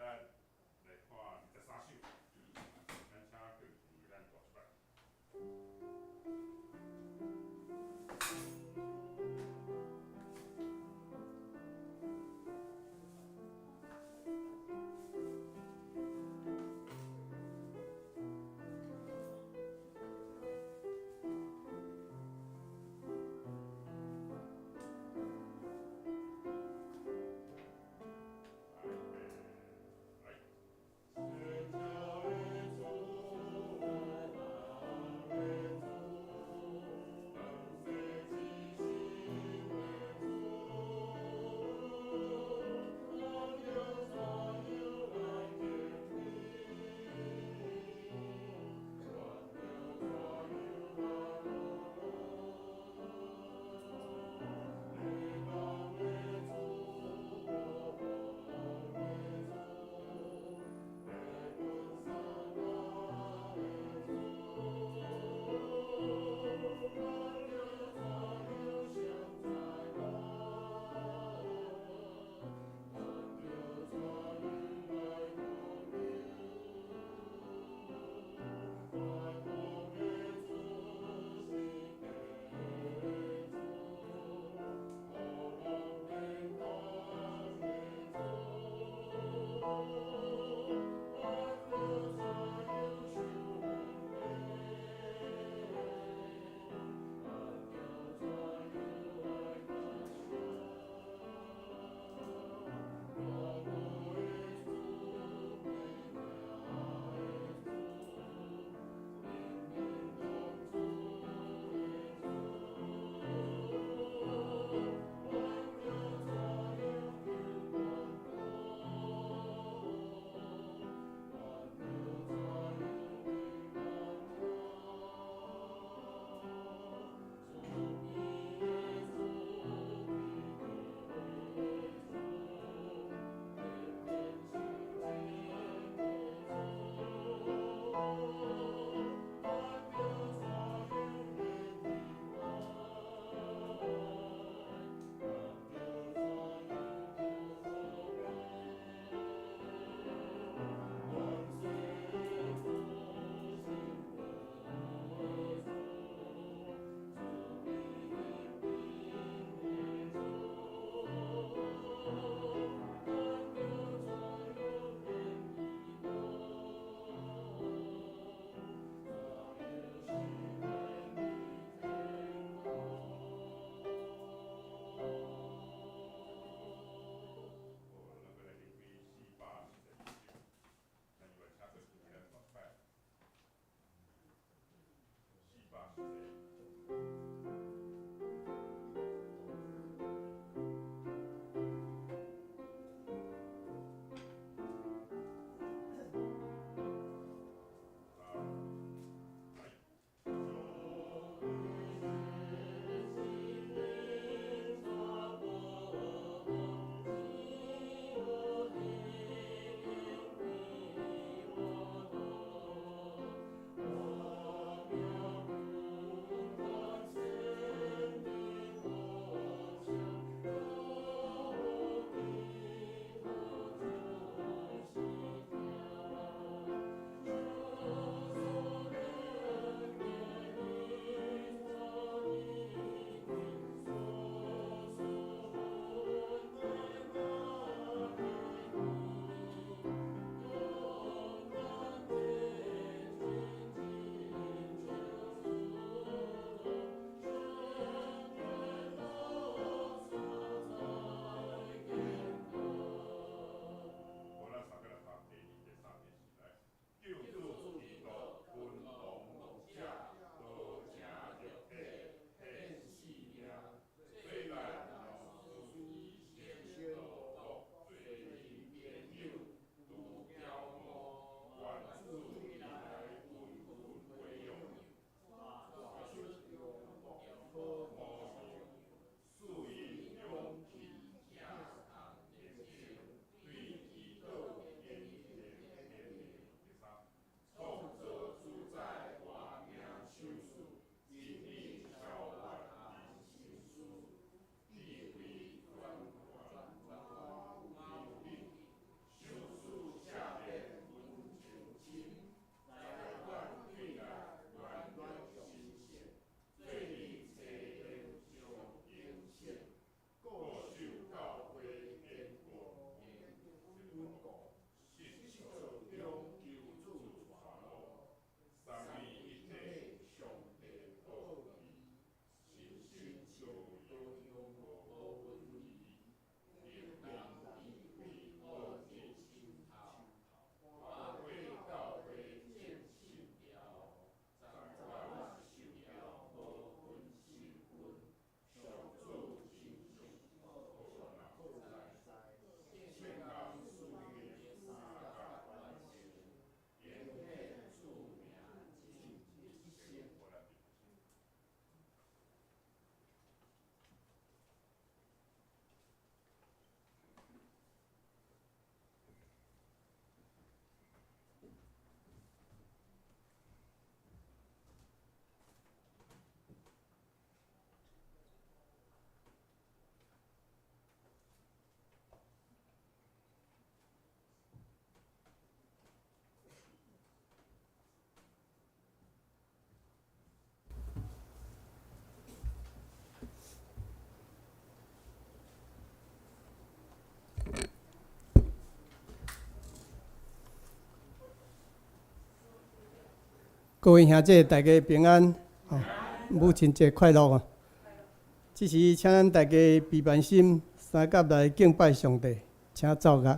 来看第三首，咱请各位咱大出来。各位兄姐，大家平安，母亲节快乐啊！这时，请咱大家闭慢心，三甲来敬拜上帝，请奏乐。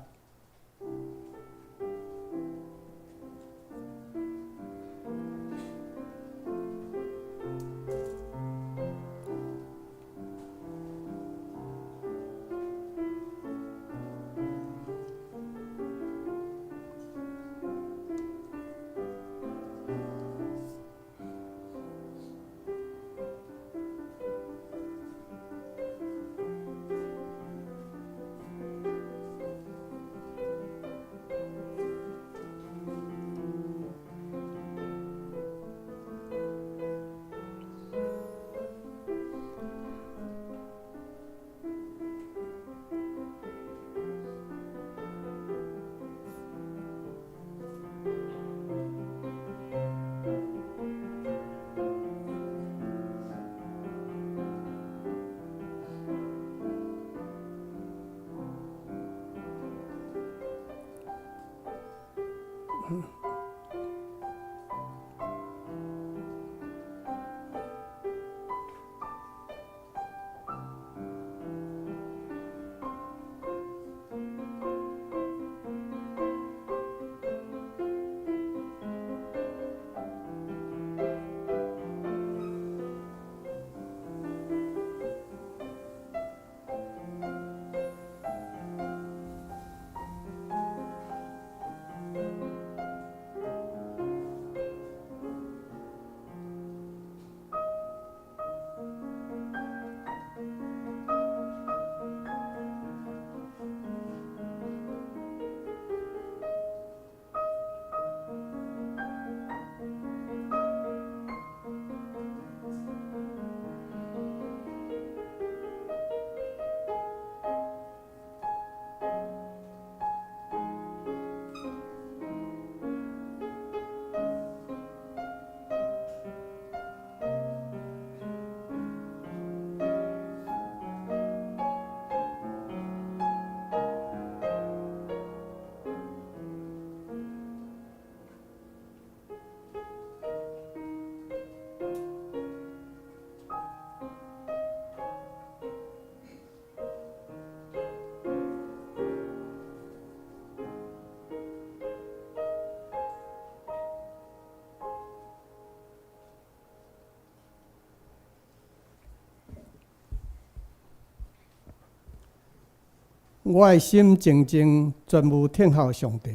我的心静静，全无听候上帝。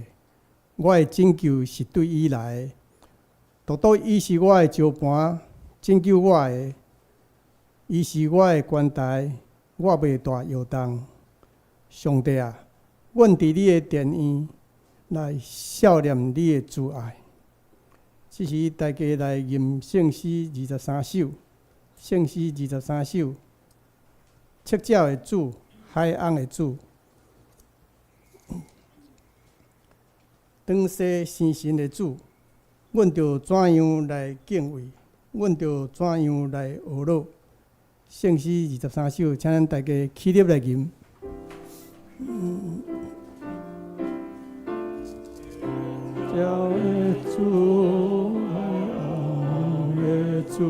我的拯救是对伊来的，独独伊是我的石盘，拯救我的。伊是我的关台，我袂大摇动。上帝啊，阮伫你的殿院来孝念你的慈爱。这时，大家来吟圣诗23首，圣诗23首，赤鸟的主，海翁的主。当世生神的主，阮着怎样来敬畏？阮着怎样来学乐？圣诗23首，请咱大家起立来吟。叫的主，海翁的主，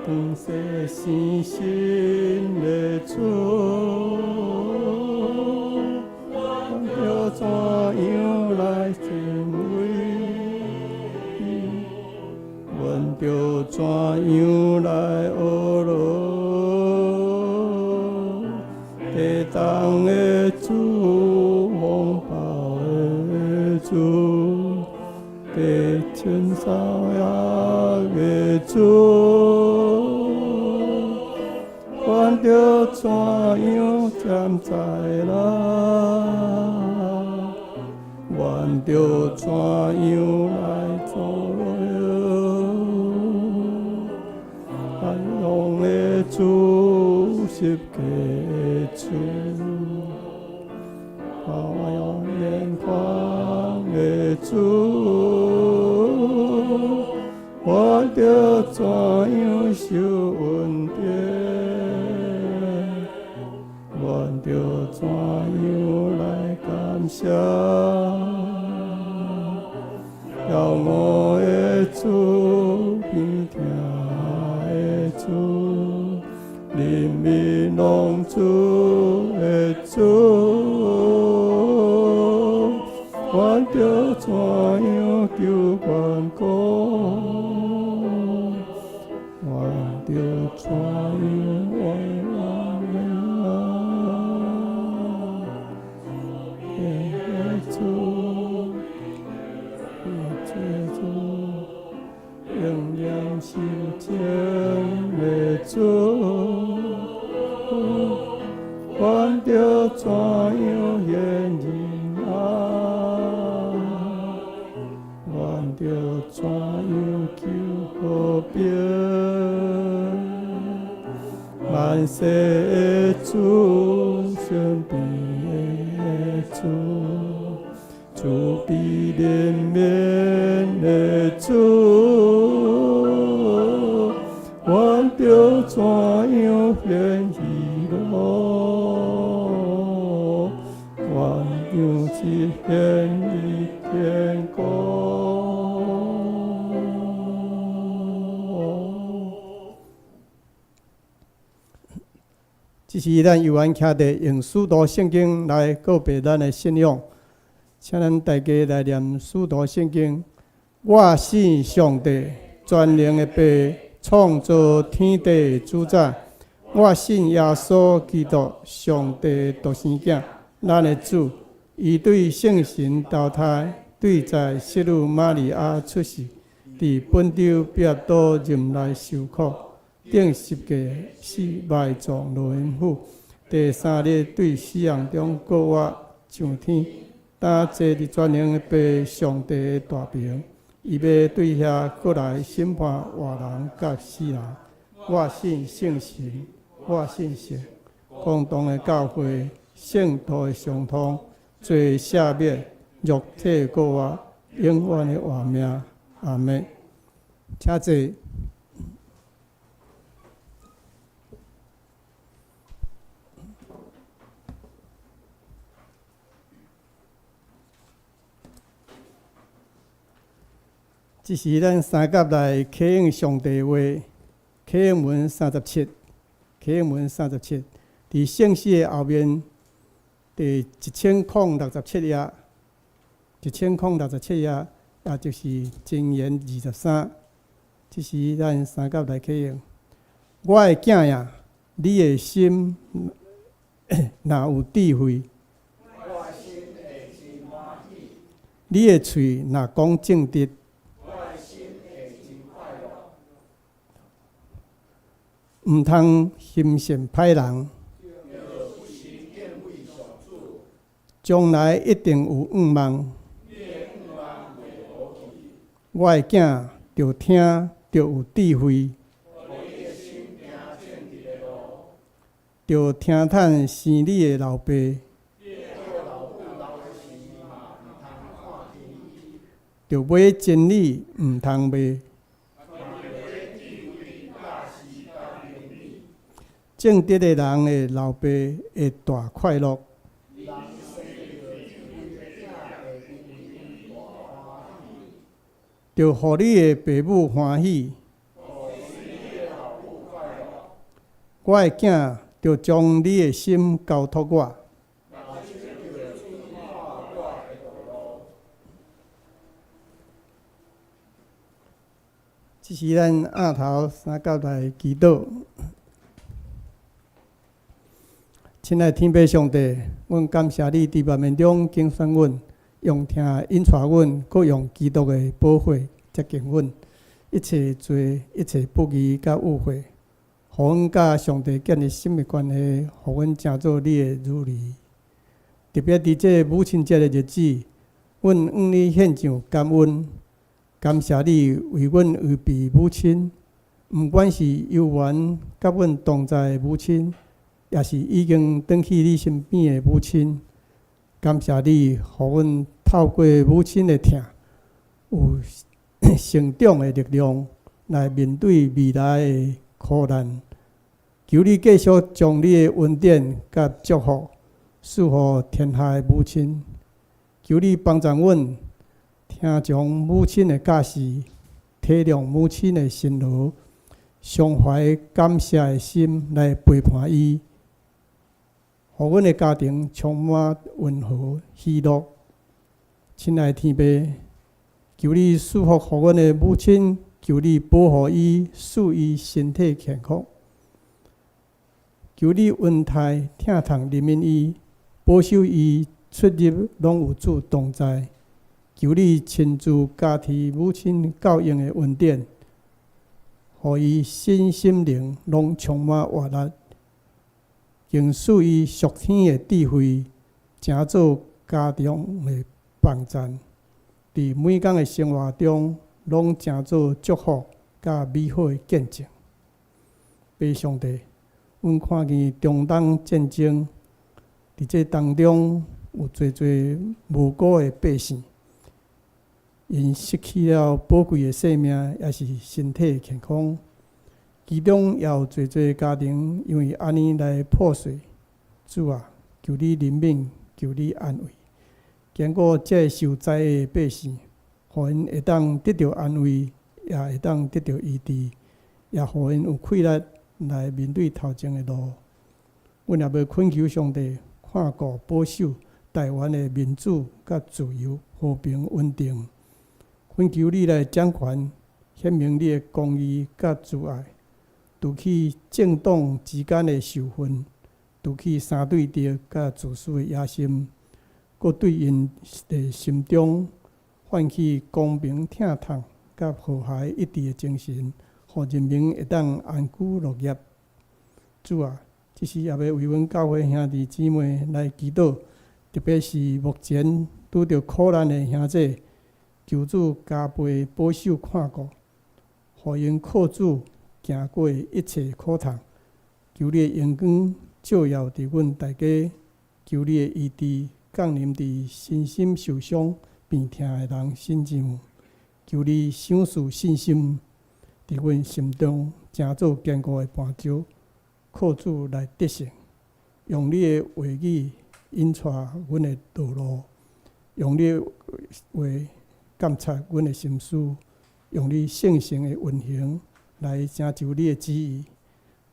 当世生神的主。要怎样来敬畏？阮着怎样来学乐？地动的主，风暴的主，地千扫野的主，阮着怎样站在那？阮着怎样来做海洋的主，世界的主，海洋连宽的主，阮着怎样受恩典？阮着怎样来感谢？要我的主，边听的主，人民拢主的主，我着怎样求关顾？我着怎样爱主？永远心情的主，我着怎样现人爱？我着怎样求和平？万世的主，身边的主。主必怜悯的主，我着怎样献喜乐？我就是献你天国。这是咱犹原徛伫用许多圣经来告别咱的信仰。请咱大家来念许多圣经。我信上帝，全能的爸，创造天地的主宰。我信耶稣基督，上帝独生子，咱的主。伊对圣神投胎，对在圣女玛利亚出世，伫本州比拉多任内受苦，顶十架死，埋葬罗恩府。第三日对死人中过活上天。当坐伫全能的爸上帝的大屏，伊要对遐过来审判活人甲死人。我信圣神，我信神，共同的教会，圣徒的相通，罪赦免，肉体过活，永远的活命。阿门。请坐。这是咱三甲来启应上帝话，启应文37，启应文37，伫圣诗的后面第1067页，1067页，也就是箴言23。这是咱三甲来启应。我的囝呀，你的心若有智慧，你的喙若讲正直。毋通心善歹人，将来一定有愿望。我的囝着听，着有智慧，着听趁生你的老爸，着买真理，毋通卖。正直的人的老爸会大快乐，就互你的爸母欢喜。我的囝就将你的心交托我。这是咱暗头三甲来祈祷。亲爱的天父上帝，阮感谢你伫万面中拣选阮，用听引带阮，搁用基督的宝血接近阮，一切罪、一切不义甲误会，互阮甲上帝建立亲密关系，互阮成做你的女儿。特别伫这母亲节的日子，阮向你献上感恩，感谢你为阮预备母亲，毋管是幼园甲阮同在的母亲。也是已经转去你身边的母亲，感谢你，互阮透过母亲的疼，有成长的力量来面对未来的苦难。求你继续将你的恩典甲祝福赐予天下的母亲。求你帮助阮，听从母亲的教示，体谅母亲的辛劳，常怀感谢的心来陪伴伊，互阮的家庭充满温和喜乐。亲爱的天父，求你赐福互阮的母亲，求你保护伊，使伊身体健康。求你恩待疼痛怜悯伊，保守伊出入拢有主同在。求你亲自加添母亲教养的恩典，互伊身心灵拢充满活力，并赐伊属天的智慧，成做家中的帮赞。伫每天的生活中，拢成做祝福甲美好的见证。爸上帝，阮看见中东战争，伫这当中有侪侪无辜的百姓，因失去了宝贵的性命，也是身体健康。其中也有侪侪家庭因为安尼来破碎。主啊，求你怜悯，求你安慰。经过这受灾的百姓，互因会当得到安慰，也会当得到医治，也互因有气力来面对头前的路。阮也要恳求上帝看顾保守台湾的民主、甲自由、和平、稳定。恳求你来掌权，显明你的公义甲慈爱，除去政党之间的仇恨，除去三对立甲自私的野心，搁对因的心中唤起公平疼痛甲和谐一致的精神，互人民会当安居乐业。主啊，这时也要为阮教会兄弟姊妹来祈祷，特别是目前拄着苦难的兄弟，求主加倍保守看顾，互因靠主行过一切苦痛。求你的阳光照耀伫阮大家，求你的医治降临伫身心受伤、病痛的人身上。求你赏赐信心伫阮心中，成做坚固的磐石，靠主来得胜。用你的话语引带阮的道路，用你的话监察阮的心思，用你圣性的运行来成就你的旨意。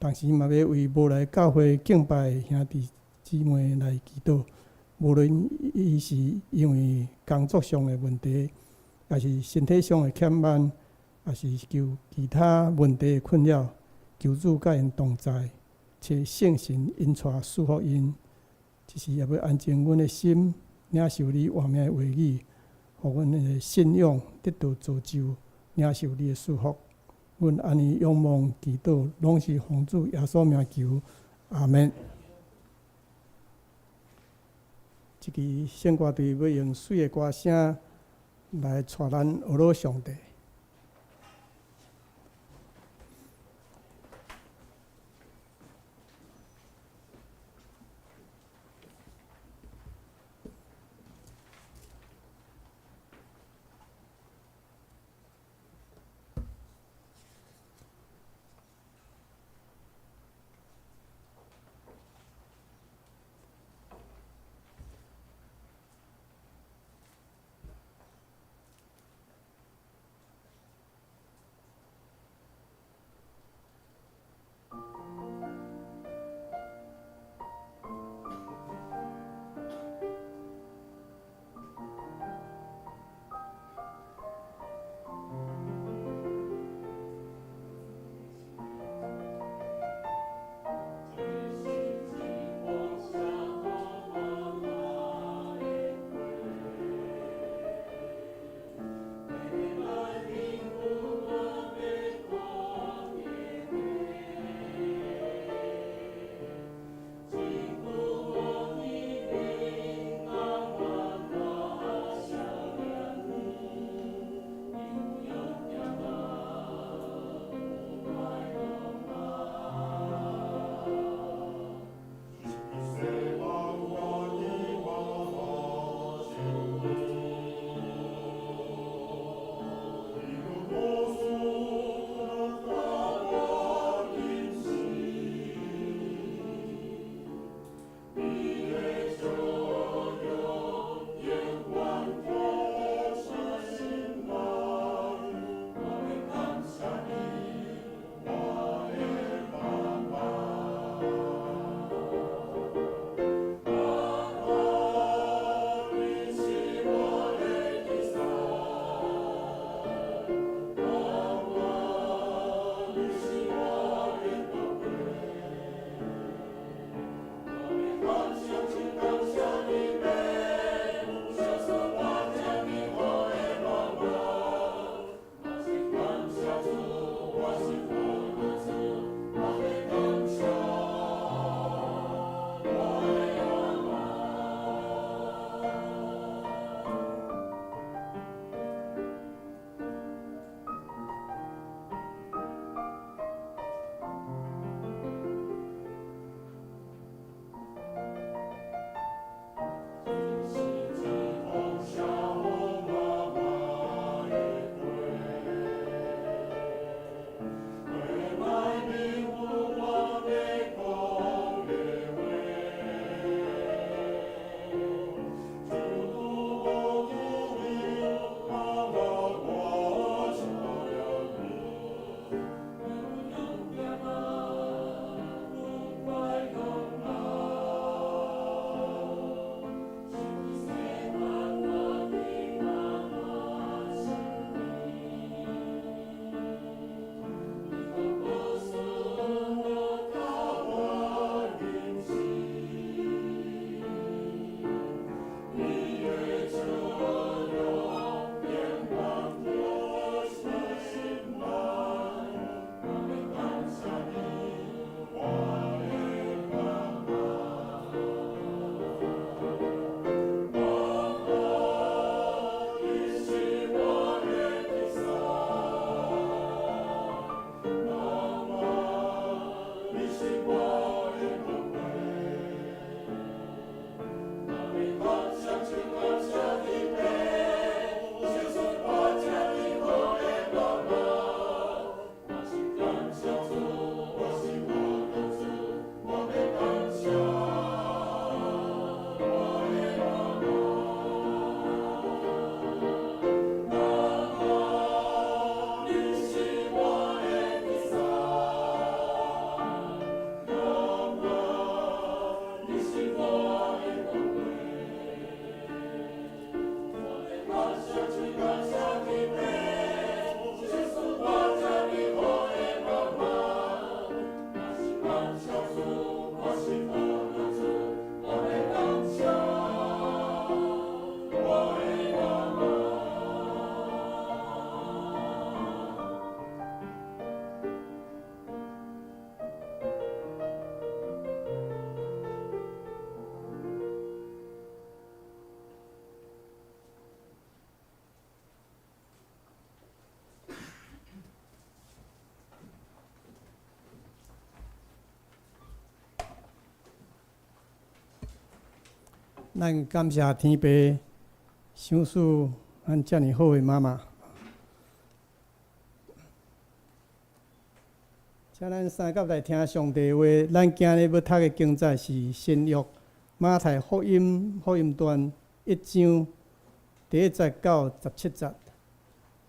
同时嘛要为无来教会敬拜的兄弟姊妹来祈祷，无论伊是因为工作上的问题，也是身体上的欠慢，也是求其他问题的困扰，求主甲因同在，且圣神引带赐福因。只是也要安静阮的心，领受你话命的话语，互阮的信仰得到造就，领受你的祝福。阮安尼仰望祈祷，拢是奉主耶稣名求，阿门。这支圣歌队要用水的歌声来带咱学罗上帝。咱感谢天父赏赐咱遮尔好的妈妈。请咱三甲来听上帝话。咱今日要读的经节是新约马太福音段1章第1节到17节。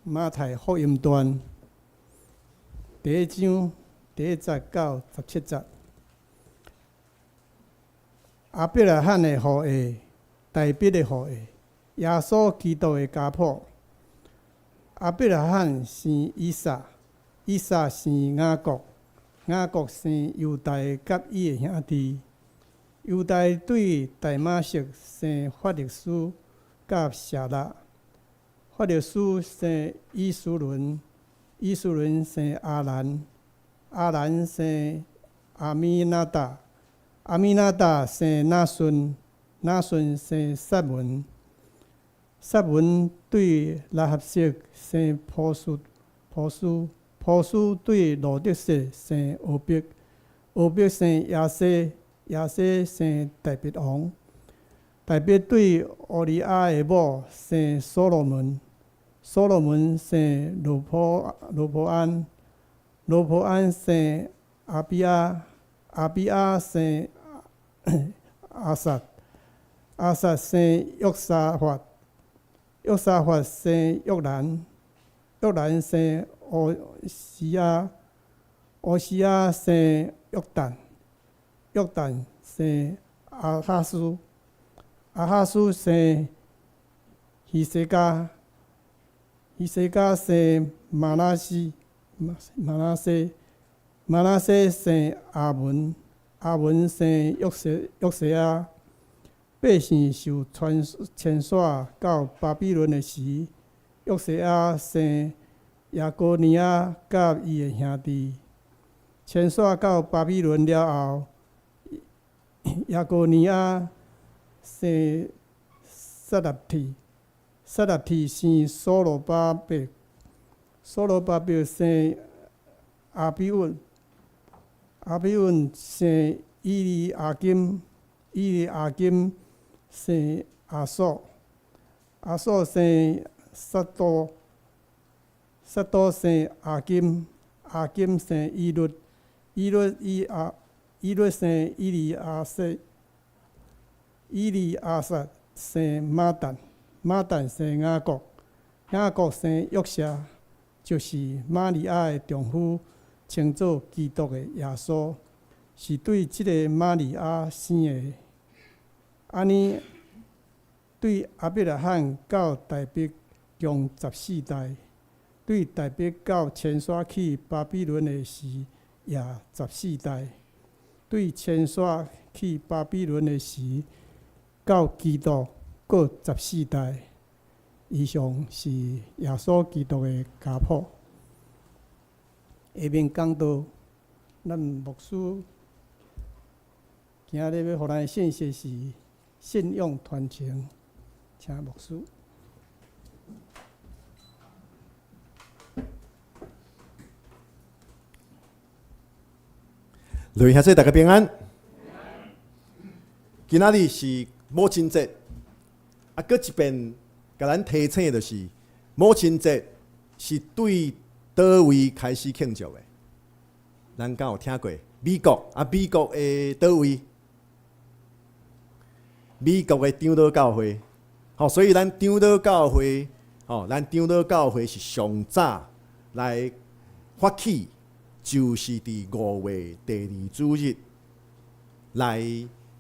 马太福音段第1章第1节到17节。亚伯拉罕的后裔，大卫的后裔，耶稣基督的家谱。亚伯拉罕生以撒，以撒生雅各，雅各生犹大甲伊的兄弟。犹大对大马色生法勒斯甲舍勒，法勒斯生以斯伦，以斯伦生阿兰，阿兰生阿米那达，阿米那达生拿顺，拿顺生撒文，撒文对拉合色生波斯，波斯对罗得色生俄别，俄别生亚西，亚西生大别王，大别对乌利亚的某生所罗门，所罗门生罗波安，罗波安生阿比亚，阿比亚生阿撒，阿撒生约沙法，约沙法生约兰，约兰生乌西亚，乌西亚生约旦，约旦生阿哈斯，阿哈斯生希西家，希西家生马拉西，马拉西生阿文，阿文生约瑟亚。百姓受牵线到巴比伦的时，约瑟亚生亚哥尼亚甲伊的兄弟。牵线到巴比伦了后，亚哥尼亚生撒勒提，撒勒提生所罗巴伯，所罗巴伯生阿比稳，阿比稳生伊利亚金，伊利亚金生阿索，阿索生撒多，撒多生阿金，阿金生以律，以律生以利亚瑟，以利亚撒生马但，马但生雅各，雅各生约瑟，就是玛利亚的丈夫，称作基督的耶稣，是对这个玛利亚生的。安尼，对亚伯拉罕到大卫共14代，对大卫到迁徙去巴比伦的时也14代，对迁徙去巴比伦的时到基督各14代。以上是耶稣基督的家谱。下面讲到，咱牧师今日要予咱的信息是信仰传承，请牧师。各位兄弟，大家平安。今仔日是母亲节，搁一遍甲咱提醒的就是母亲节是对倒位开始庆祝的？咱敢有听过？美国的倒位？美国的长老教会。所以咱长老教会，咱长老教会是上早来发起。就是伫5月第2主日来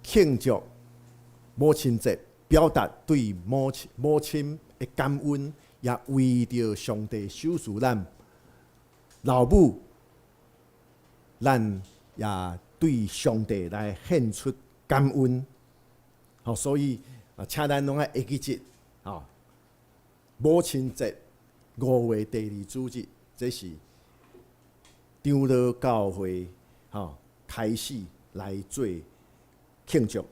庆祝母亲节，表达对母亲的感恩，也为着上帝赏赐咱老母，咱也对上帝来献出感恩。所以请咱拢爱会记节，母亲节5月第2主日，这是长老教会开始来做庆祝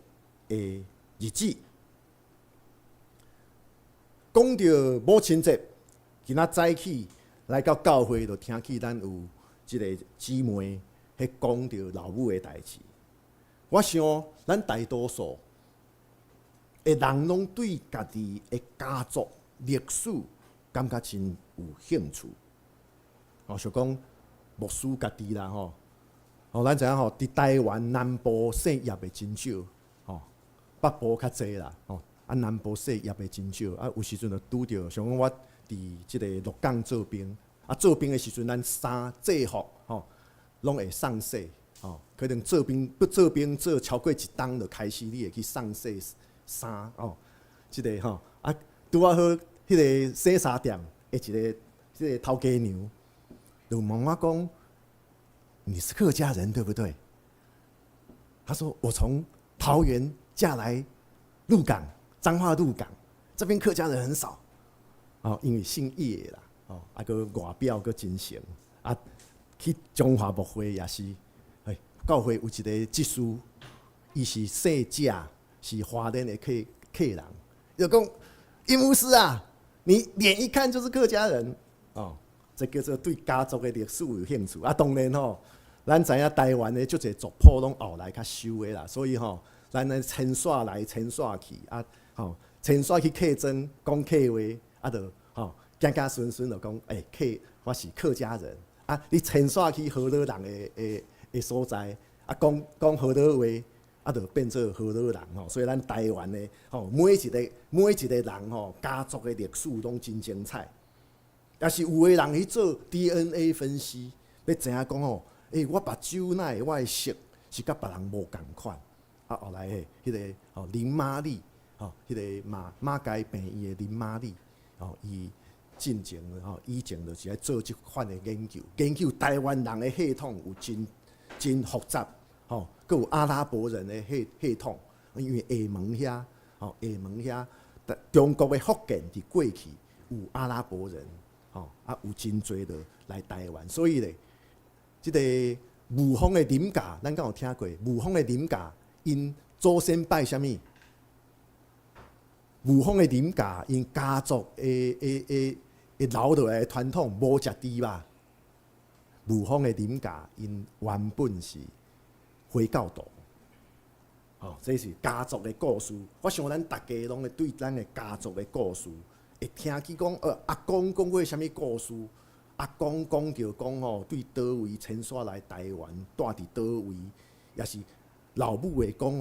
的日子。讲到母亲节，今仔早起来到教会，就听起咱有即个姊妹迄讲到老母的代志。我想咱大多数人拢对家己的家族历史感觉真有兴趣。像讲牧师家己啦咱知影伫台湾南部姓叶的真少，北部较济啦，南部姓叶的真少，有时阵就拄着，像讲我伫即个鹿港做兵，做兵的时阵，咱衫制服拢会送洗，可能做兵做超过1冬就开始，你会去送洗衫即个拄啊好，迄个洗衫店的即个头家娘，就问我讲：“你是客家人对不对？”他说：“我从桃园嫁来鹿港，彰化鹿港，这边客家人很少，因为姓叶啦，个外表个真诚，去中华牧会也是，教会有一个祭司，伊是姓贾，是华人的客人，就讲殷牧师啊，你脸一看就是客家人，这叫做对家族的历史有兴趣。当然咱知影台湾的足侪族谱拢后来较收的啦，所以咱的迁徙来迁徙去，迁徙去客庄讲客话，就行顺顺就讲，我是客家人。你迁徙去河洛人的所在，讲河洛话，就变做河洛人所以咱台湾的每一个人家族的历史拢真精彩。也是有的人去做 DNA 分析，要知影讲我目睭哪会我的色是甲别人无共款。后来迄个林玛丽，迄个马街病院的林玛丽，伊以前就是来做即款的研究台湾人的系统有真复杂，佮有阿拉伯人的系统，因为厦门遐，中国的福建伫过去有阿拉伯人。有真侪的来台湾，所以咧，即个吴峰的林家，咱敢有听过？吴峰的林家，因祖先拜啥物？吴峰的林家，因家族的留落来的传统，无食猪肉。吴峰的林家，因原本是回教徒。这是家族的故事。我想咱大家拢会对咱的家族的故事。会听起讲，阿公讲过啥物故事？阿公讲着讲对倒位迁徙来台湾，住伫倒位，也是老母会讲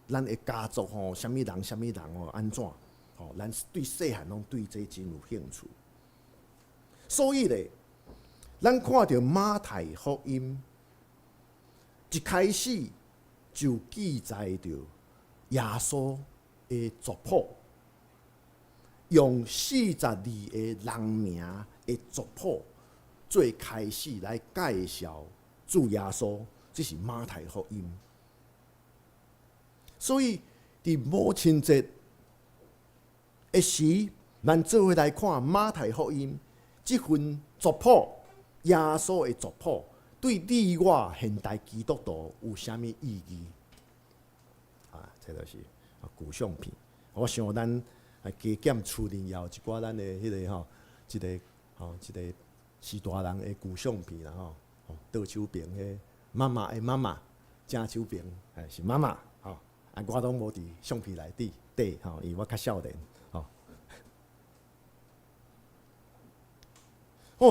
咱的家族啥物人安怎？咱对细汉拢对这真有兴趣。所以咧，咱看到马太福音一开始就记载着耶稣的族谱。用42个人名的族谱做开始来介绍主耶稣，这是马太福音。所以伫母亲节的时，咱做伙来看马太福音这份族谱，耶稣的族谱对你我现代基督徒有啥物意义？这就是古相片。我想咱。加减处理后一寡咱的迄个一个士大人的旧相片啦倒手边的妈妈的妈妈，正手边是妈妈我拢无伫相片内底因为我较少年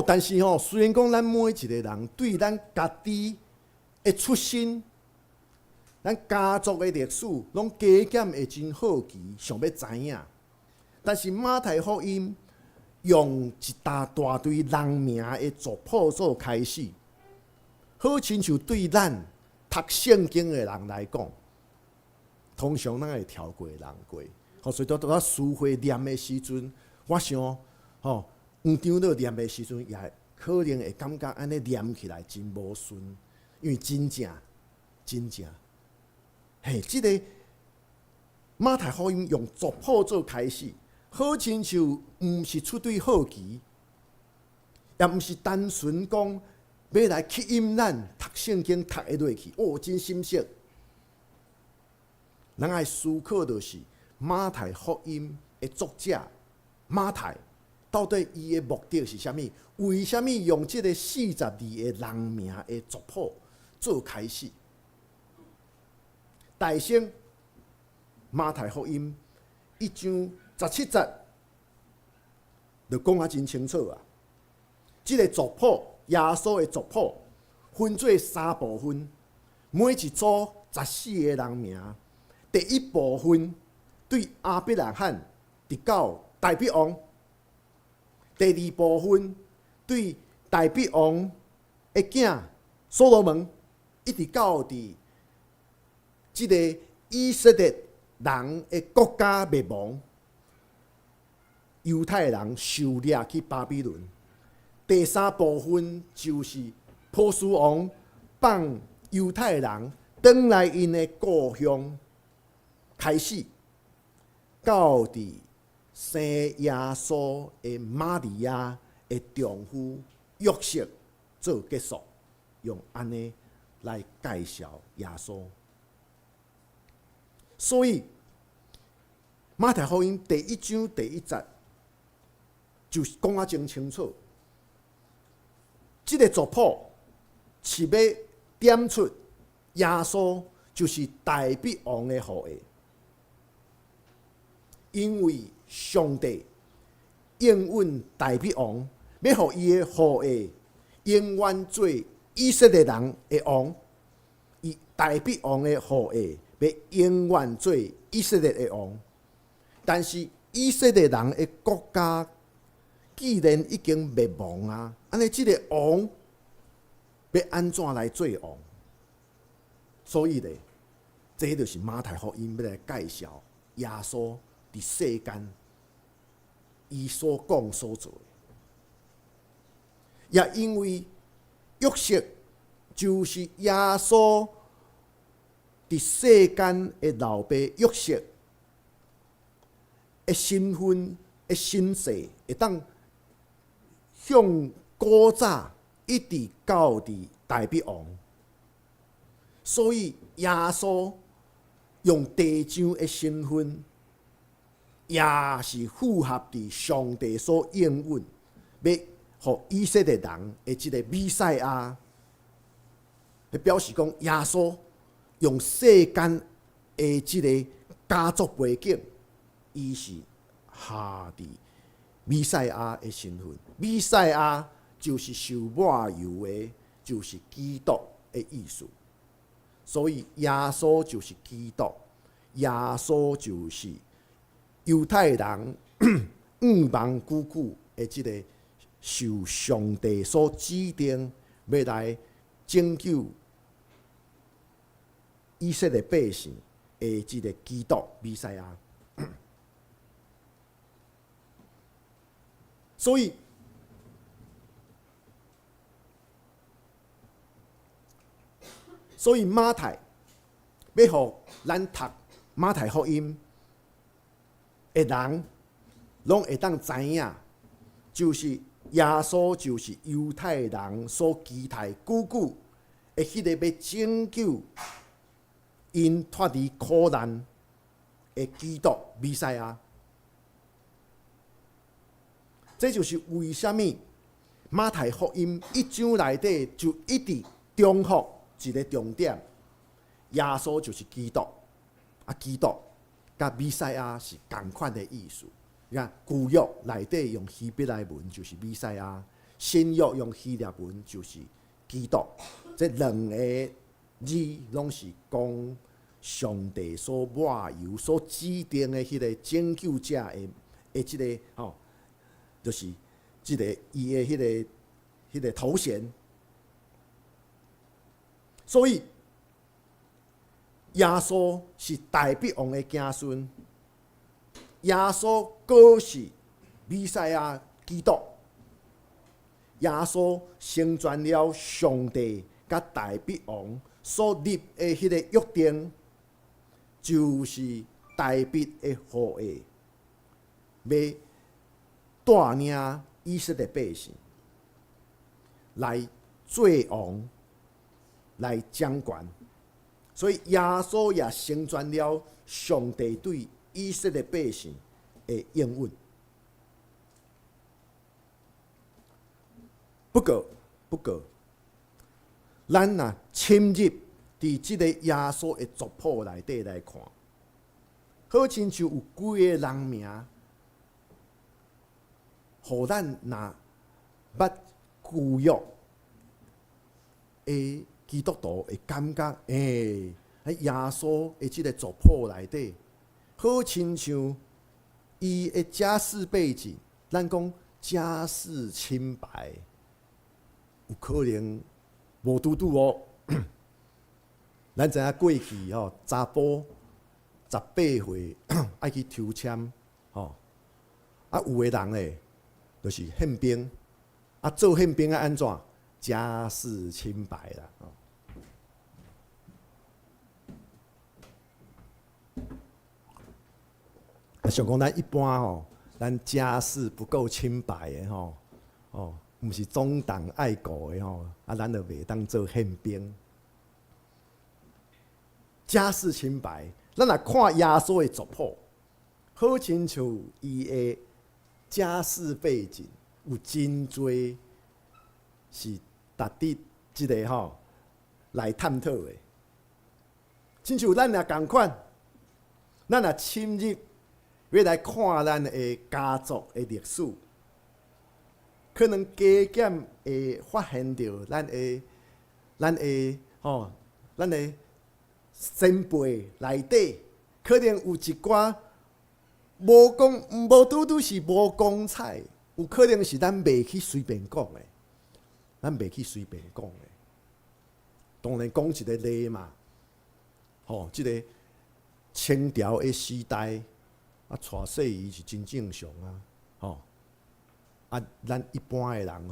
但是虽然讲咱每一个人对咱家己的出身、咱家族的历史，拢加减会真好奇，想要知影。但是马太福音用一大堆人名的族谱做开始，好亲像对咱读圣经的人来讲，通常咱会跳过人过。所以到我书会念的时阵，我想黄长老念的时阵，也可能会感觉安尼念起来真无顺，因为真正，这个马太福音用族谱做开始。好亲像毋是出对好奇，也毋是单纯讲要来吸引咱读圣经读会落去，真深刻。咱爱思考就是马太福音的作者马太，到底伊的目的是啥物？为虾米用这个42个人名的族谱做开始？大先马太福音1章17节，就讲啊真清楚啊。即个族谱，耶稣的族谱分做3部分，每一组14个人名。第一部分对亚伯拉罕直到大卫王；第二部分对大卫王的囝所罗门，一直到伫即个以色列人的国家灭亡，犹太人受掠去巴比伦。第三部分就是波斯王放犹太人返来因的故乡，开始到伫生耶稣的玛利亚的丈夫约瑟做结束，用安尼来介绍耶稣。所以马太福音第1章第1节就讲啊真清楚，这个族谱是要点出耶稣就是大卫王的后裔，因为上帝应允大卫王，要互伊的后裔永远做以色列人的王，以大卫王的后裔要永远做以色列的王。但是以色列人的国家既然已经灭亡啊，安尼这个王要安怎来做王？所以咧，这就是马太福音要来介绍耶稣伫世间伊所讲所做的。也因为约瑟就是耶稣伫世间的老爸约瑟的身份的身世，会当向古早一直到伫大卫王，所以耶稣用地上的身份，也是符合伫上帝所应允，要互以色列人的即个弥赛亚，来表示讲耶稣用世间的即个家族背景，伊是下伫弥赛亚的身份。弥赛亚就是受抹油的，就是基督的意思。所以耶稣就是基督，耶稣就是犹太人5万久久的即个受上帝所指定要来拯救以色列百姓的即个基督弥赛亚。所以马太要互咱读马太福音的人，拢会当知影，就是耶稣就是犹太人所期待久久的迄个要拯救因脱离苦难的基督弥赛亚。这就是为什么马太福音1章内底就一直重复一个重点：耶稣就是基督，基督甲弥赛亚是同款的意思。你看旧约内底用希伯来文就是弥赛亚，新约用希腊文就是基督。这两个字拢是讲上帝所抹油、所指定的迄个拯救者的即个就是即个伊的迄个头衔。所以耶稣是大卫王的子孙，耶稣更是弥赛亚基督。耶稣成全了上帝甲大卫王所立的迄个约定，就是大卫的后裔要带领以色列百姓来做王，来掌权。所以耶稣也成全了上帝对以色列百姓的应允。不过，咱若深入伫即个耶稣的族谱内底来看，好亲像有几个人名，互咱若捌旧约的基督徒会感觉，耶稣的即个族谱内底，好亲像伊的家世背景，咱讲家世清白，有可能无拄拄哦。咱知影过去吼，查甫18岁爱去抽签，吼啊有个人咧，就是宪兵，啊做宪兵啊安怎？家世清白啦。想讲咱一般吼，咱家世不够清白的吼，毋是忠党爱国的吼，啊，咱就袂当做宪兵。家世清白，咱若看耶稣的族谱，好亲像伊的家世背景有真侪是值得即个吼来探讨的。亲像咱也共款，咱也深入要来看咱的家族的历史，可能加减会发现到咱的先辈内底，可能有一寡无拄是无光彩，有可能是咱袂去随便讲的，咱袂去随便讲的。当然讲一个例嘛，即个清朝的时代，啊，娶细姨是真正常啊，啊，咱一般的人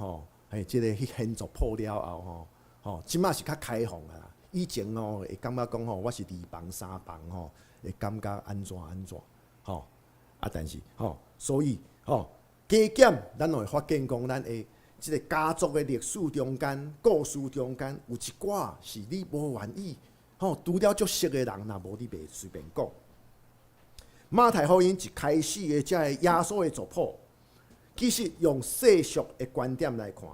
即个迄现族谱了后，即马是较开放啊。以前会感觉讲我是2房3房会感觉安怎，啊，但是所以加减咱会发现讲，咱的即个家族的历史中间、故事中间，有一寡是你无愿意，除了足熟的人，若无你袂随便讲。马太福音一开始的这个耶稣的族谱，其实用世俗的观点来看，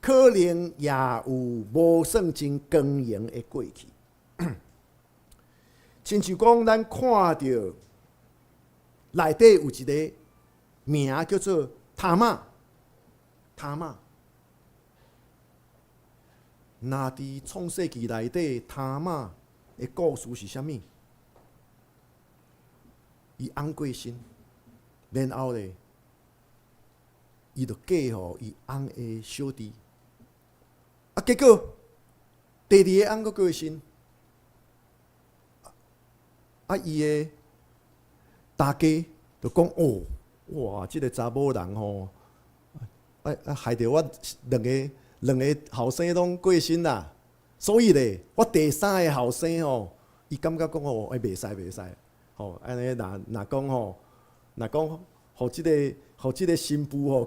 可能也有无算真光荣的过去。亲像讲，咱看到内底有一个名叫做塔玛。那伫创世纪内底，塔玛的故事是啥物？伊翁过身，然后咧，伊就嫁互伊翁的小弟。啊，结果第2个翁佫过身，啊，伊的大家就讲哇，即个查某人吼，害着我两个后生拢过身啦。所以咧，我第3个后生吼，伊感觉讲袂使。安尼若讲互即个新妇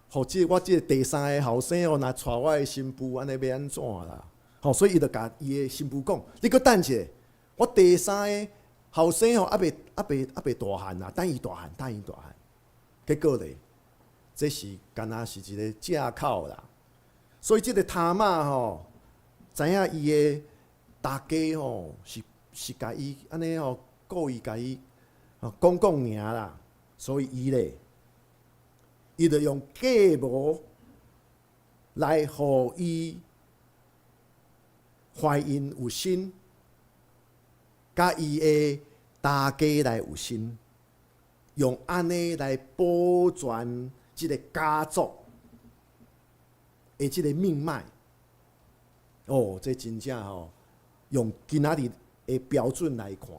互我即个第3个后生若娶我的新妇，安尼要安怎啦？所以伊就甲伊的新妇讲：你佫等一下，我第3个后生还袂大汉啦，等伊大汉。结果咧，这是敢若是一个借口啦。所以即个塔玛知影伊的大家是甲伊安尼故意甲伊讲尔啦，所以伊就用假模来互伊怀孕有身，甲伊的大家来有身，用安尼来保全即个家族的即个命脉。这真正用今仔日的标准来看，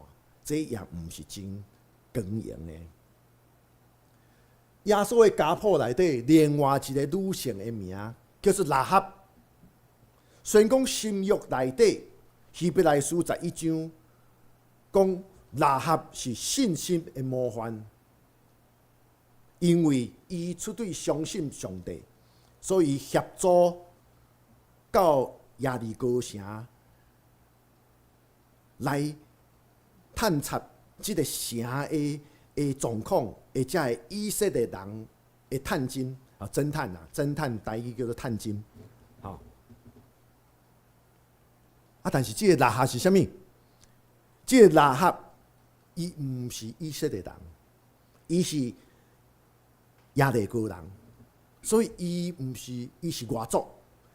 这也毋是真光荣的。耶稣的家谱内底，另外一个女性的名叫做拉合。虽然讲新约内底希伯来书11章讲拉合是信心的模范，因为伊出对相信上帝，所以协助到耶利哥城来探查即个城的状况，或者係以色列人的探金侦探台語叫做探金但是即個拉合是啥物？即個拉合伊毋是以色列人，伊是亚利哥人，所以伊是外族。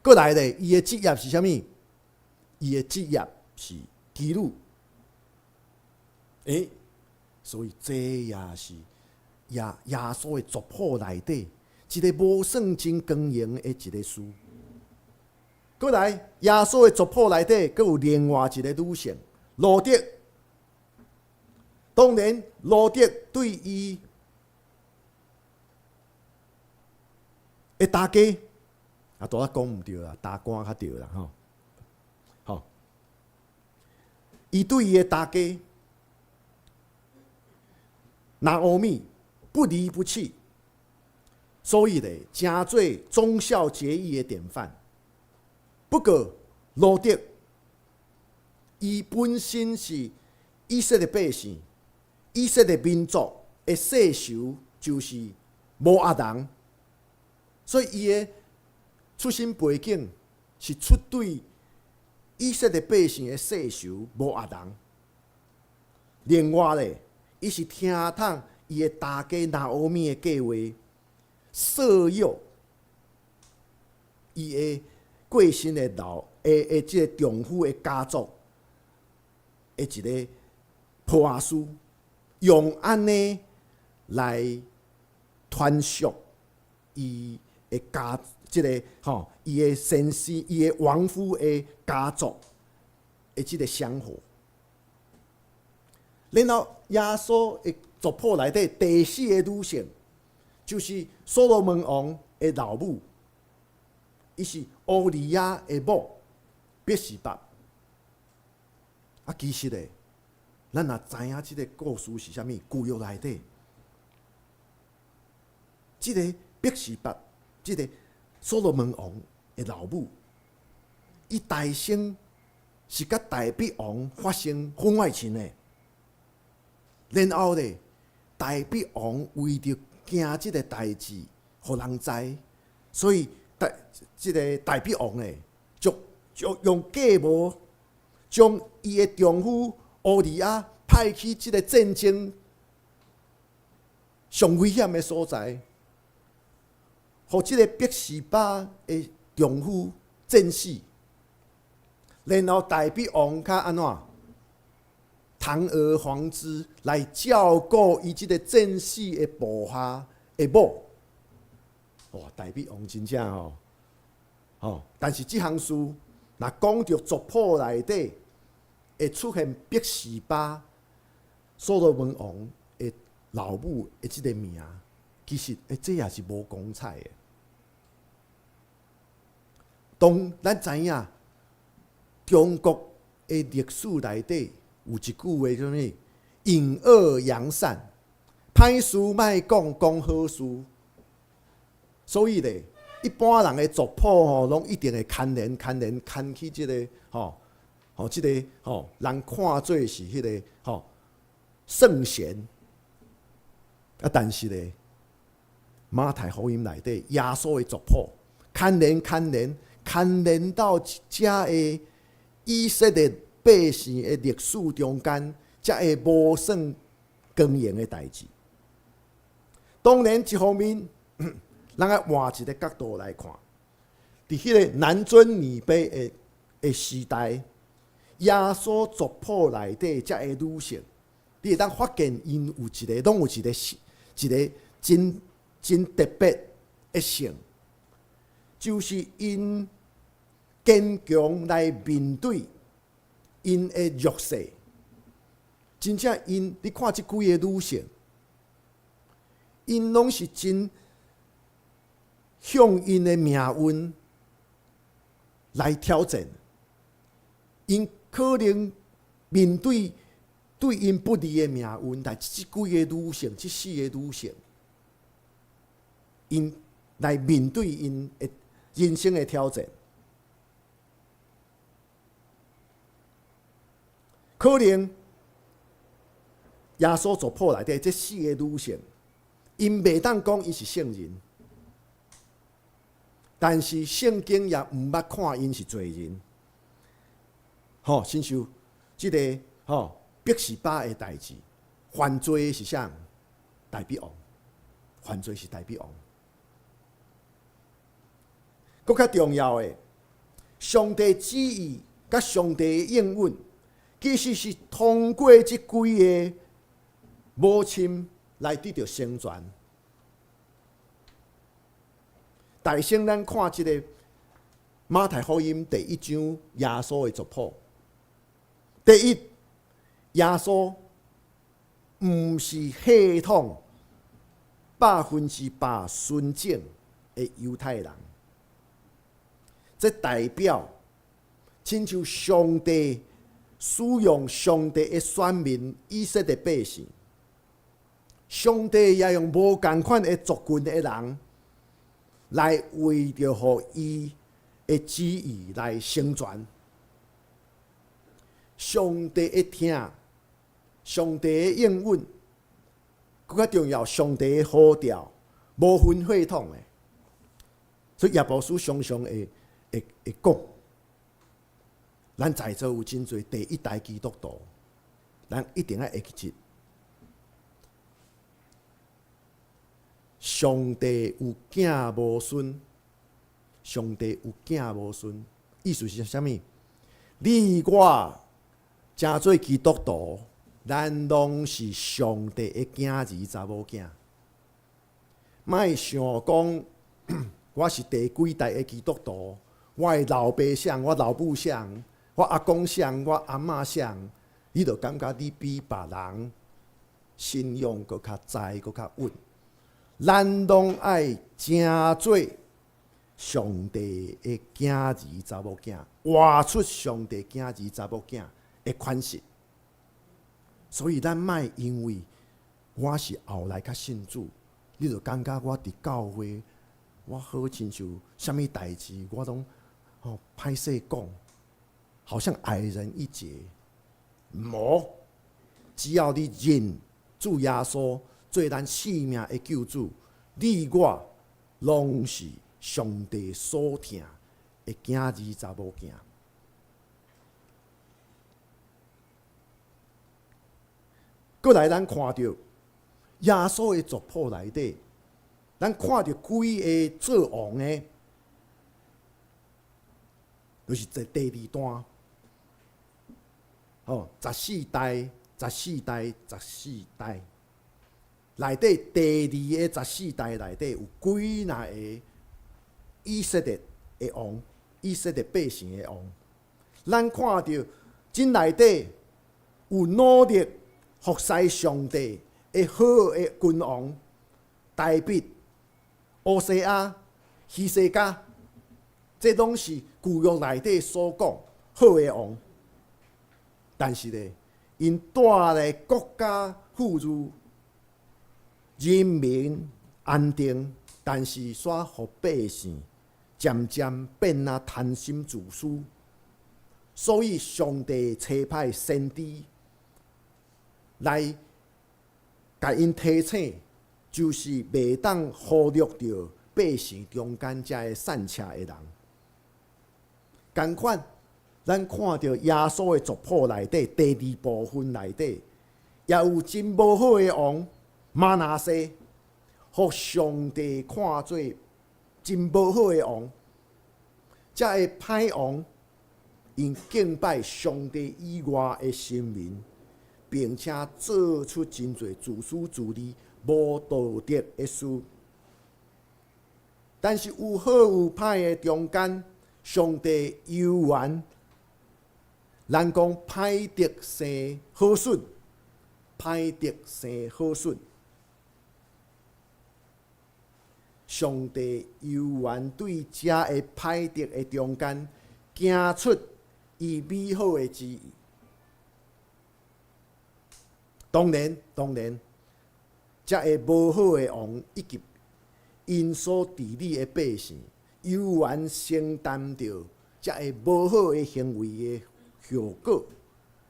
过来咧，伊的职业是啥物？伊的职业是基督。所以这也是耶稣的族谱内底一个无算真光荣的一个事。过来，耶稣的族谱内底，佫有另外一个女性罗德。当然，罗德对伊的大家拄仔讲毋对啦，大官较对啦吼。伊对伊的大家拿俄米不离不弃，所以咧，真做忠孝节义的典范。不过，罗德伊本身是以色列百姓、以色列民族的世仇，就是摩押人，所以伊的出身背景是出对以色列百姓的世仇摩押人。另外咧，伊是听筒伊的大家拿俄米的计划，色诱伊的过身的即个丈夫的家族的一个破坏师，用安尼来传续伊的家即个伊的先生、伊的亡夫的家族的即个香火。然后耶稣的族谱内底第四个女性，就是所罗门王的老母，伊是乌利亚的某别是巴。其实咧，咱若知影即个故事是啥物，旧约内底，即个别是巴，即个所罗门王的老母，伊大生是甲大比王发生婚外情的。然后咧，大比王为着惊即个代志，互人知，所以即个大比王咧，就用计谋，将伊的丈夫乌利亚派去即个战争上危险的所在，互即个别是巴的丈夫战死。然后大比王较安怎？堂而皇之来照顾伊即个战死的部下的某。哇，大比王真正但是即项事，若讲到族谱内底会出现别是巴所罗门王的老母的即个名，其实这也是无光彩的。当咱知影中国的历史内底有一句话叫做“隐恶扬善”，歹事莫讲，讲好事。所以咧，一般人的族谱拢一定会牵去即个即个人看做是迄个圣贤。但是咧，马太福音内底耶稣的族谱牵连到遮的以色列百姓的历史中间，才会无算光荣的代志。当然，一方面，咱要换一个角度来看，伫迄个男尊女卑的时代，耶稣族谱内底遮的女性，你会当发现因有拢有一个真特别的性，就是因坚强来面对因的弱势。真正你看即几个女性，因拢是真向因的命运来挑战。因可能面对因不利的命运，但即几个女性，即四个女性，因来面对因的人生的挑战。可能耶稣族谱内底这四个女性，因袂当讲伊是圣人，但是圣经也毋捌看因是罪人。亲像即个别是巴的代志，犯罪是啥？大比王，犯罪是大比王。更较重要的，上帝旨意甲上帝的应允，其实是通过即几个母亲来得到成全。大圣，咱看即个马太福音第1章耶稣的族谱。第一，耶稣毋是系统100%纯正的犹太人，这代表亲像上帝使用上帝的选民以色列百姓，上帝也用无同款的族群的人来为着互伊的旨意来成全。上帝的听，上帝的应允，更较重要，上帝的呼召，无分血统的。所以耶稣书常常会讲，咱在座有真侪第一代基督徒，咱一定要会记住，上帝有囝无孙，上帝有囝无孙，意思是啥物？你我真做基督徒，咱拢是上帝的囝儿查某囝。莫想讲，我是第几代的基督徒，我的老爸谁，我老母谁，我阿公谁，我阿嬷谁，你就感觉你比别人信仰搁较栽，搁较稳。咱拢爱真做上帝的囝儿查某囝，活出上帝囝儿查某囝的款式。所以咱莫因为我是后来较信主，你就感觉我伫教会，我好亲像啥物代志，我拢歹势讲，好像矮人一截。无，只要你认主耶稣做咱性命的救主，你我拢是上帝所疼的囝儿查某囝。过来，咱看到耶稣的族谱内底，咱看到几个做王的，就是第2段。14代，14代，14代，内底第2个14代内底有几若个以色列的王，以色列百姓的王。咱看到真内底有努力服侍上帝的好的君王，大卫、乌西亚、希西家，这拢是旧约内底所讲好的王。但是呢，因带来国家富裕、人民安定，但是煞互百姓渐渐变啊贪心自私。所以上帝差派先知来甲因提醒，就是袂当忽略着百姓中间遮个善车的人。同款，咱看到耶稣的族谱内底第2部分内底，也有真无好的王马拿西，互上帝看做真无好的王。遮个歹王，因敬拜上帝以外的神明，并且做出真侪自私自利、无道德的事。但是有好有歹的中间，上帝犹原，咱讲歹德生好顺，歹德生好顺。上帝犹原对遮个歹德的中间，行出伊美好的旨意。当然，遮个无好的王以及因所治理的百姓，犹原承担着遮个无好的行为的后果。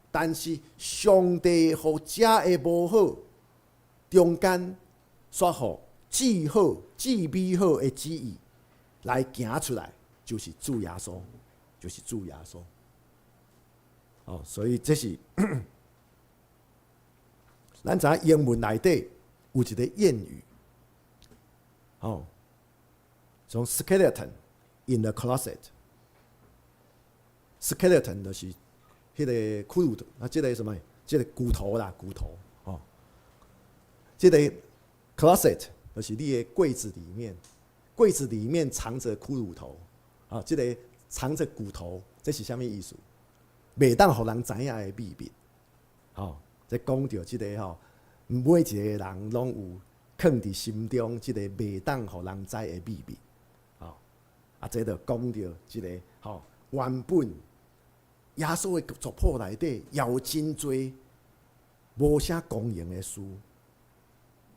但是上帝互遮个无好中间，煞互至好、至美好的旨意来行出来，就是主耶稣，就是主耶稣。所以这是咱知影英文内底有一个谚语，从 skeleton in the closet。skeleton 就是迄个骷髅头，这个什么？这个骨头啦，骨头这个 closet 就是你的柜子里面，柜子里面藏着骷髅头这个藏着骨头，这是啥物意思？袂当互人知影的秘密。这讲到这个每一个人拢有藏伫心中，这个袂当互人知的秘密。这就讲到这个原本耶稣的族谱内底也有真多无啥公营的事，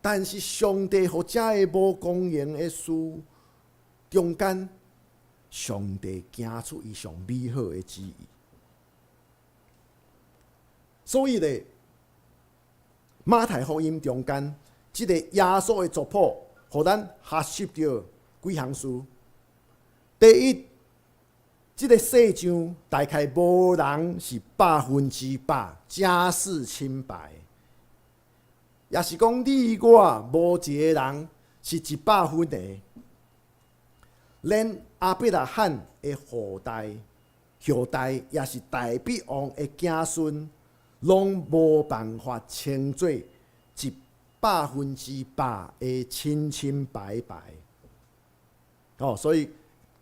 但是上帝互遮个无公营的事中间，上帝行出伊上美好的旨意。所以咧，马太福音中间，即个耶稣的族谱，互咱学习到几项事。第一，即个世上大概无人是100%家世清白，也是讲你我无一个人是100%的。连亚伯拉罕的后代也是大必王的子孙，拢无办法称作100%的清清白白。所以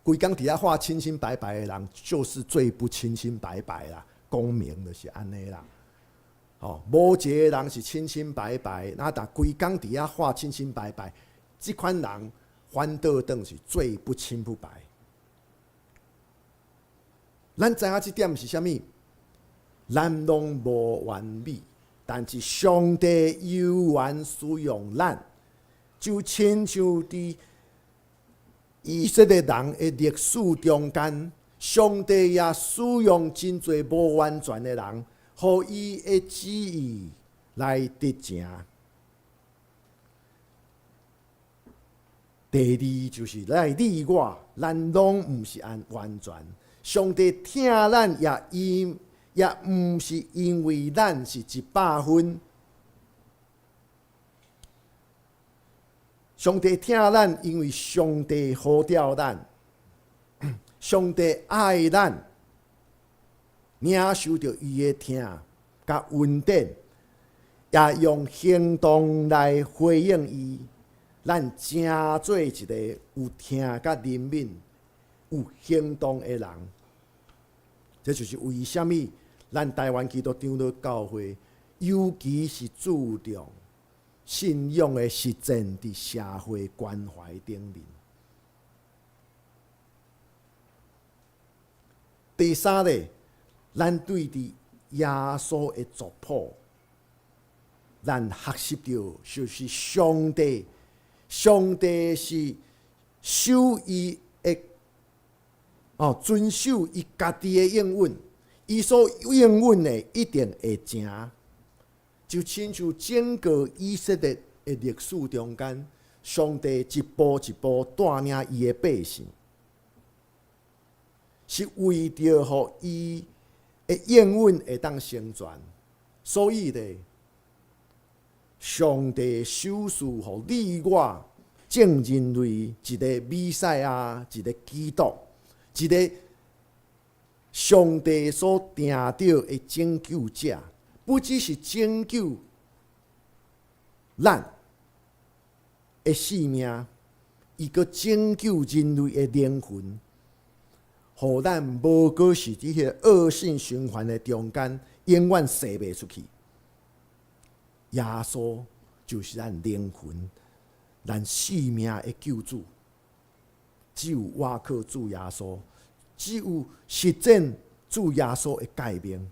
规工伫遐画清清白白的人，就是最不清清白白啦。公明就是安尼啦。无一个人是清清白白，那但规工伫遐画清清白白，即款人反倒当是最不清不白。咱知影即点是啥物？咱拢无完美，但是上帝有缘使用咱，就亲像伫以色列人的历史中间，上帝也使用真侪无完全的人，互伊的旨意来得成。第二就是来你我，咱拢毋是完全。上帝疼咱也毋是因为咱是100%。上帝疼咱，因为上帝呼召咱，上帝爱咱，领受着伊的疼甲恩典，也用行动来回应伊。咱真做一个有疼甲怜悯、有行动的人。这就是为什么咱台湾基督长老教会，尤其是注重信仰的实践伫社会关怀顶面。第三咧，咱对伫耶稣的族谱，咱学习到就是上帝是守伊的遵守伊家己的应允，伊所应允的一定会成。就亲像整个以色列的历史中间，上帝一步一步带领伊的百姓，是为着互伊的应允会当成全。所以咧，上帝授予互你我正人类一个弥赛亚，一个基督，一个上帝所定着的拯救者。不只是拯救咱的性命，伊阁拯救人类的灵魂，互咱无阁是伫迄个恶性循环的中间，永远射袂出去。耶稣就是咱灵魂、咱性命的救主。只有倚靠主耶稣，只有实践主耶稣的改变，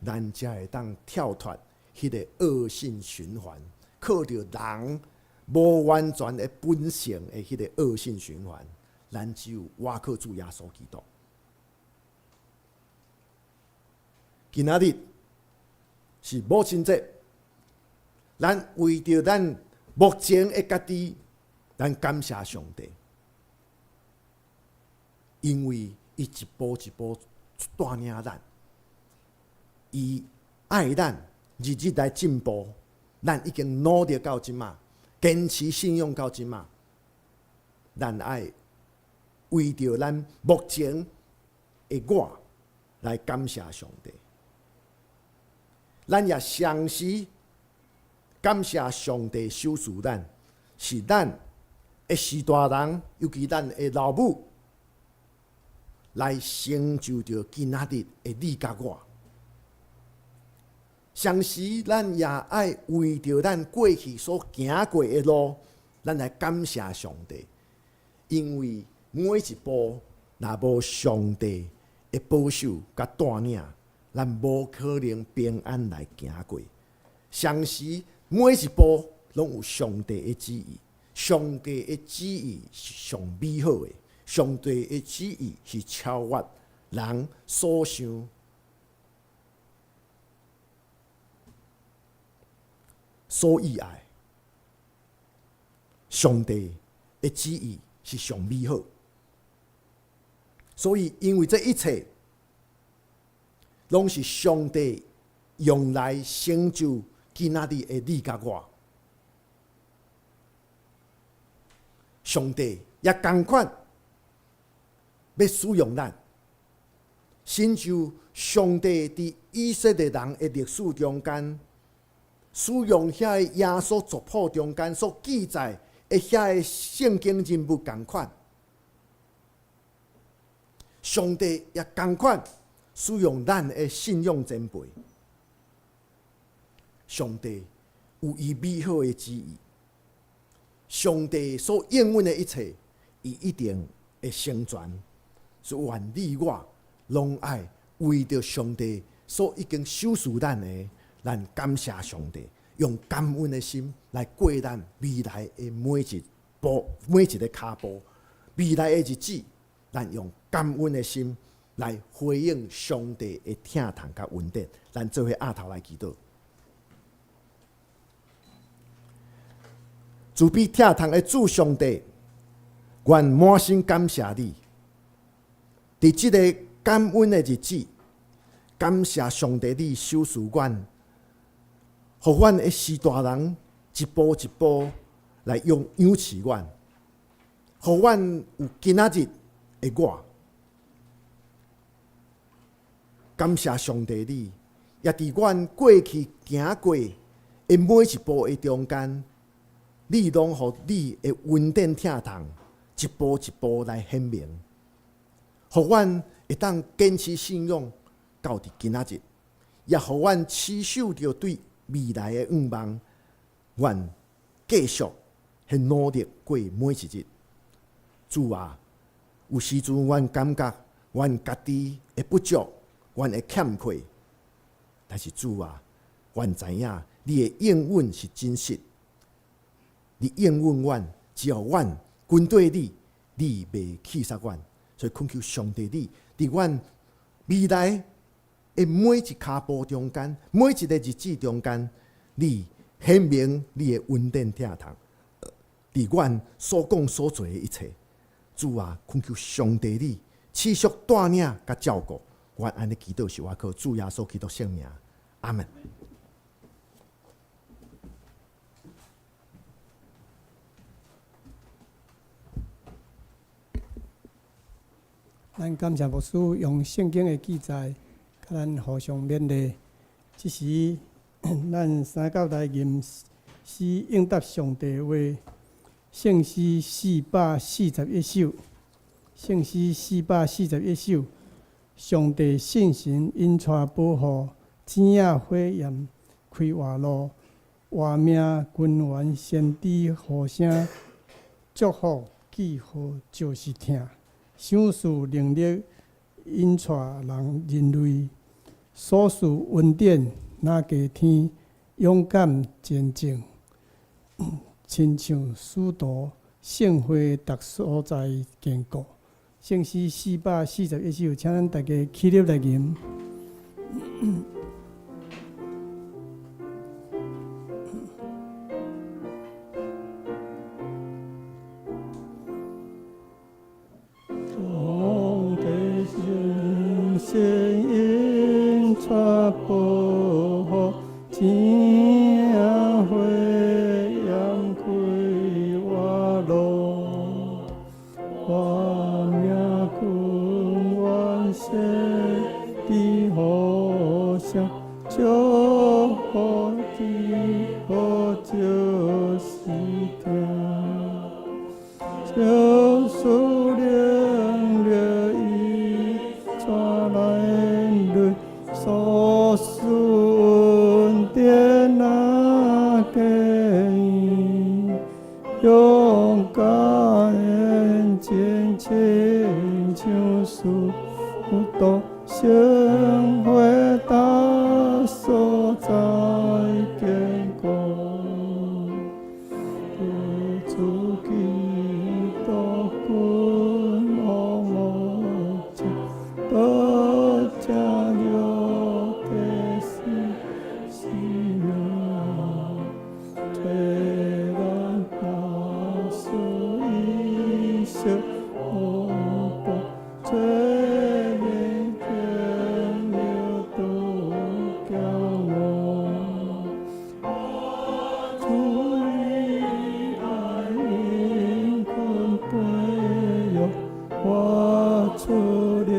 咱才会当跳脱迄个恶性循环，靠着人无完全的本性的迄个恶性循环，咱只有倚靠主耶稣基督。今仔日是母亲节，咱为着咱目前的家己，咱感谢上帝，因为伊一步一步带领咱。伊爱咱，日日来进步，咱已经努力到即马，坚持信用到即马，咱爱为着咱目前的我来感谢上帝。咱也常时感谢上帝收拾咱，是咱的士大人，尤其咱的老母，来成就着今仔日的你甲我。常时咱也爱为着咱过去所行过的路，咱来感谢上帝，因为每一步若无上帝的保守甲带领，咱无可能平安来行过。常时每一步拢有上帝的旨意，上帝的旨意是上美好的，上帝的旨意是超越人所想所以爱。上帝的旨意是上美好，所以因为这一切拢是上帝用来成就今仔日的你甲我。上帝也同款要使用咱，亲像上帝伫以色列人的历史中间，使用遐个耶稣族谱中间所记载的遐个圣经人物同款。上帝也同款使用咱的信仰前辈。上帝有伊美好的旨意，上帝所应允的一切，伊一定会成全。所以愿你我拢爱为着上帝所已经收拾咱的，咱感谢上帝，用感恩的心来过咱未来的每一步、每一个脚步。未来的日子，咱用感恩的心来回应上帝的疼痛甲恩典。咱做伙压头来祈祷。慈悲疼痛的主上帝，愿满心感谢你，伫即个感恩的日子，感谢上帝你收拾阮，互阮的士大人一步一步来养饲阮，互阮有今仔日的我。感谢上帝你，也伫阮过去行过的每一步的中间，你拢互你的恩典疼痛一步一步来显明，互阮会当坚持信仰到伫今仔日，也互阮持守着对未来的愿望，愿继续去努力过每一日。主啊，有时阵阮感觉阮家己的不足，阮的欠缺，但是主啊，阮知影你的应允是真实。你应允阮，只要阮跟对你，你袂弃杀阮。所以恳求上帝你，伫阮未来的每一脚步中间，每一个日子中间，你显明你的恩典疼痛，伫阮所讲所做的一切。主啊，恳求上帝你持续带领甲照顾。阮安尼祈祷是我靠主耶稣基督圣名，阿门。咱感谢牧师用圣经的记载，甲咱互相勉励。即时，咱三教来吟诗应答上帝的话，圣诗441首，圣诗441首。上帝信神引带保护，钱仔火焰开活路，活命君王先知呼声祝福，记号就是听。想事能力引带人类，所事恩典哪加天，勇敢坚正，亲像使徒圣会逐所在坚固。圣诗441首，请咱大家起立来吟。上帝信神引带保护，钱仔火勇敢的前亲像树多生活大所在坚固，主基督君我目前多加留的是命，虽然那是一生我不最明天有多骄傲，主你爱因困背有我出了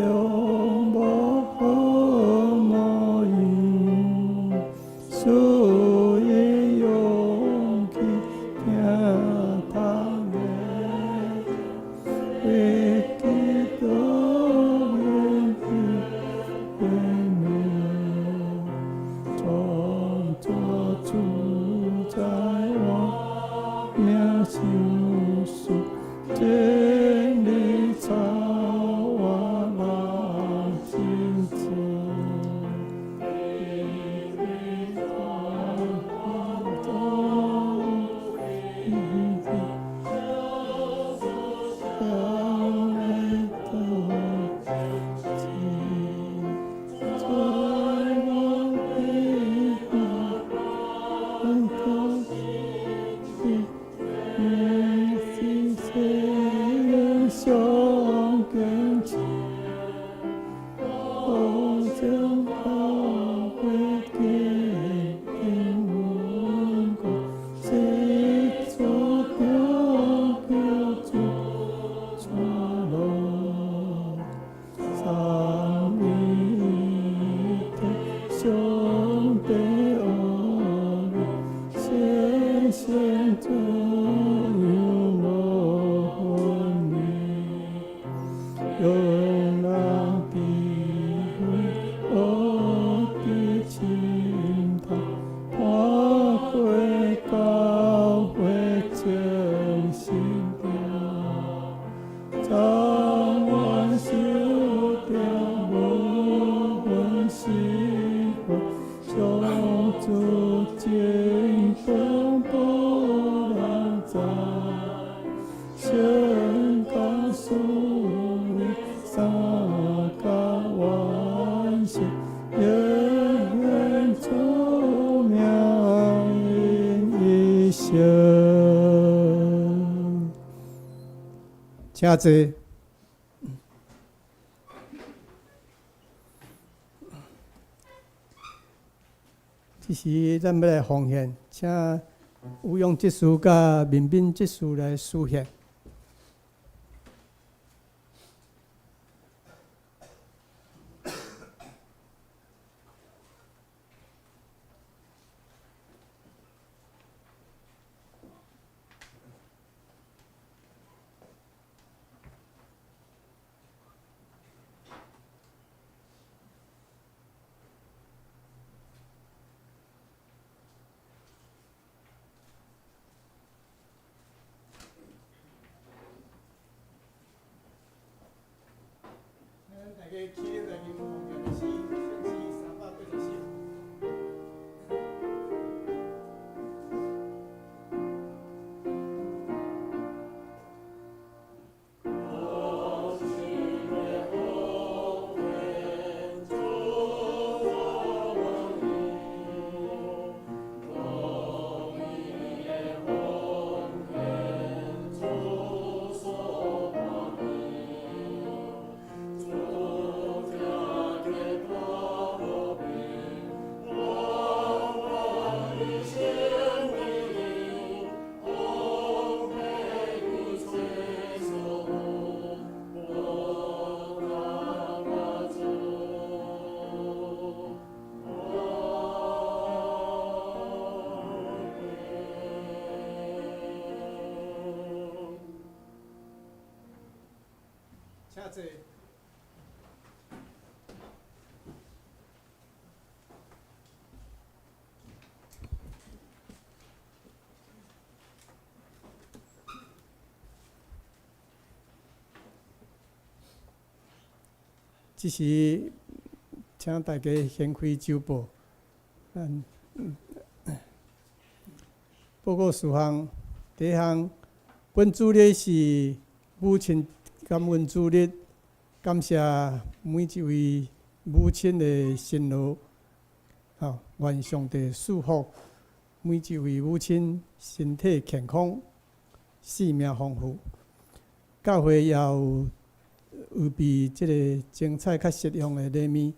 无可莫因，所以勇气听他的，为基督愿意命，创造主在我命心事，真理操我人心志。上更近，我将教会坚定稳固，是主的救主出路，三一的兄弟儿女，先先主用人智慧学的心态，看过教会正心调，早晚修调无分是非，上主见风波浪在，宣告属灵。三个万岁，永远出名一生。请坐。这时咱要来奉献，请有用执事甲民兵执事来书献。大家起立来迎奉献的是圣诗384。请坐。即时请大家掀开周报，报告事项。第一项，本主日是母亲感恩主日，感谢每一位母亲的辛劳，愿上帝祝福每一位母亲身体健康，性命丰富。教会也有预备即个精彩较实用的礼物，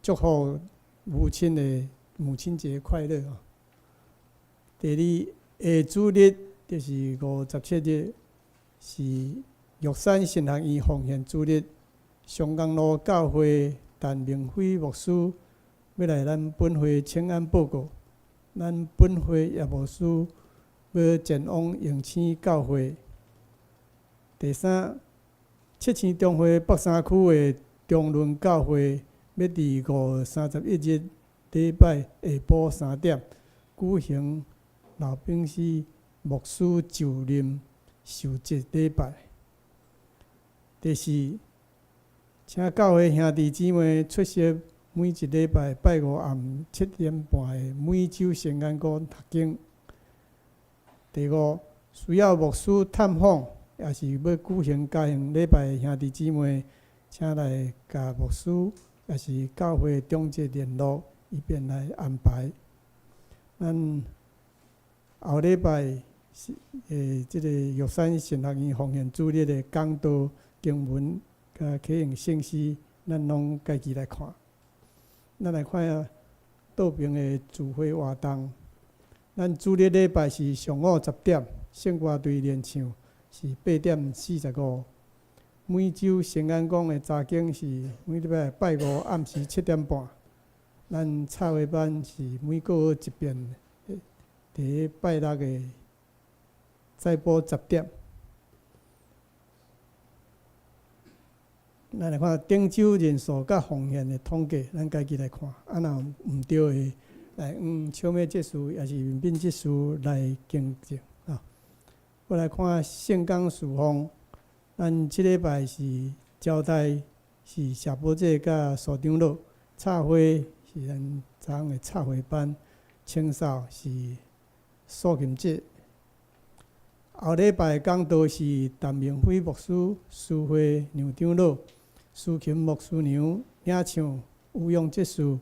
祝福母亲的母亲节快乐。第二，下主日就是57日，是玉山神学院奉献主日。松江路教会陈明辉牧师要来咱本会请安报告。咱本会业务师要前往永青教会。第三，七星中会北山区的中仑教会要伫5月31日礼拜下晡3点举行老兵师牧师就任受节礼拜。第四，请教会兄弟姊妹出席每一礼拜拜五暗7点半的每周圣安宫读经。第五，需要牧师探访，也是要举行家庭礼拜的兄弟姊妹，请来甲牧师也是教会中介联络，以便来安排。咱后礼拜即个玉山神学院奉献主日的讲道经文甲启应信息，咱拢家己来看。咱来看下倒边的聚会活动。咱主日礼拜是上午10点，圣歌队练唱是8点45。每周圣安宫的查经是每礼拜拜五暗时7点半。咱插画班是每个月一遍，伫拜六的再播10点。咱来看顶周人数甲奉献的统计，咱家己来看。若毋对的，来用唱的节数也是面面节数来更正啊。我来看圣港事奉，咱即礼拜是招待是谢宝姐甲苏长老，插花是咱昨昏的插花班，清扫是素琴节。后礼拜讲道是陈明辉牧师、书会杨长老、苏琴牧师娘领唱有用节数，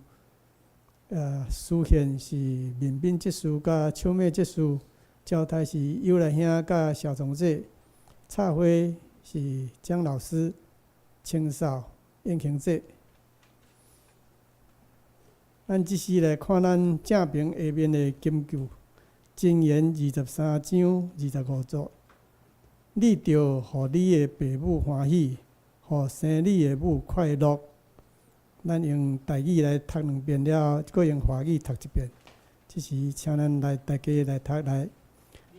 书献是面面节数甲唱的节数，招待是友来兄甲小虫姐，插花是江老师，清扫燕庆姐。咱即时来看咱正平下面的金句。箴言23章25节，你着互你的爸母欢喜，互生你的母快乐。咱用台语来读2遍了，再用华语读1遍。即时请咱来大家来读来。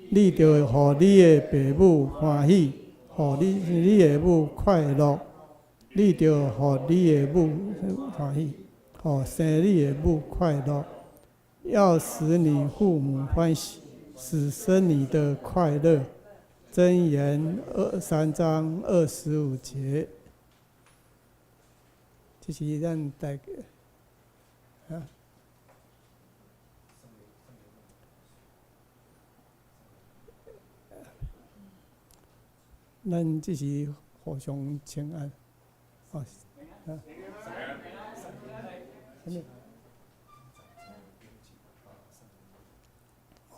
你着互你的爸母欢喜，互你的母快乐。你着互你的母欢喜，互生你的母快乐。要使你父母欢喜，使生你的快乐。箴言3章25节。这是咱大家咱这是互相请安。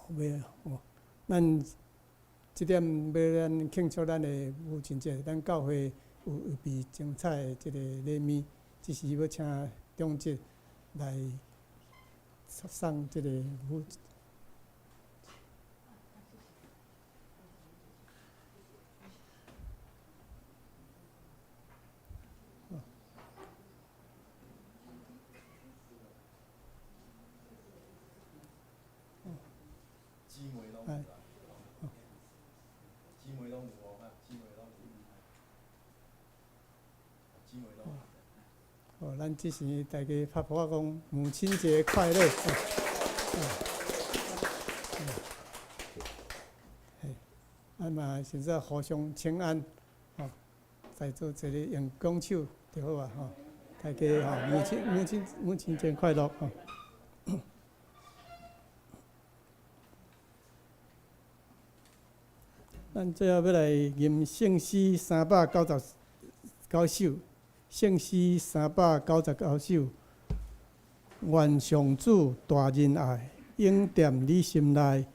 袂咱即点要咱庆祝咱的母亲节，咱教会有预备精彩的即个礼物，只是要请中节来送即个母。咱即时大家拍拍讲母亲节快乐。嘛现在互相请安，在座一个用讲手就好啊，大家母亲节快乐吼！咱最后要来吟圣诗399首，圣诗399首。愿上主大仁爱，永踮你心内。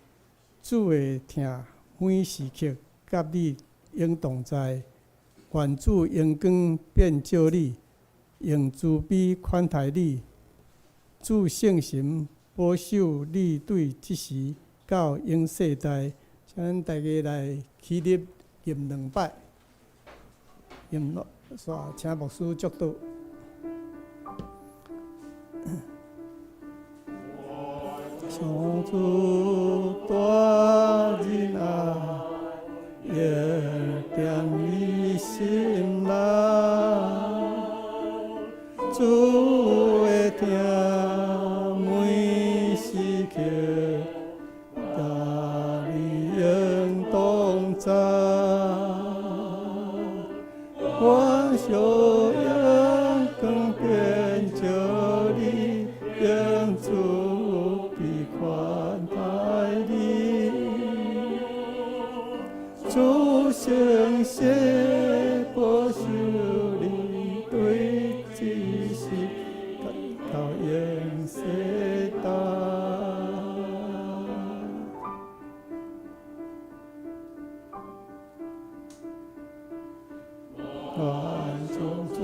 主会听每时刻，甲你永同在。愿主阳光遍照你，用慈悲款待你。主圣神保守你对即时到永世代。请咱大家来起立吟2摆，吟了，煞请牧师祝祷。上主大仁爱，永踮你心内。主会听每时刻，甲你永同在。我小阳光遍照你，永慈悲款待你。主圣神保守你对即时到永世代。愿上主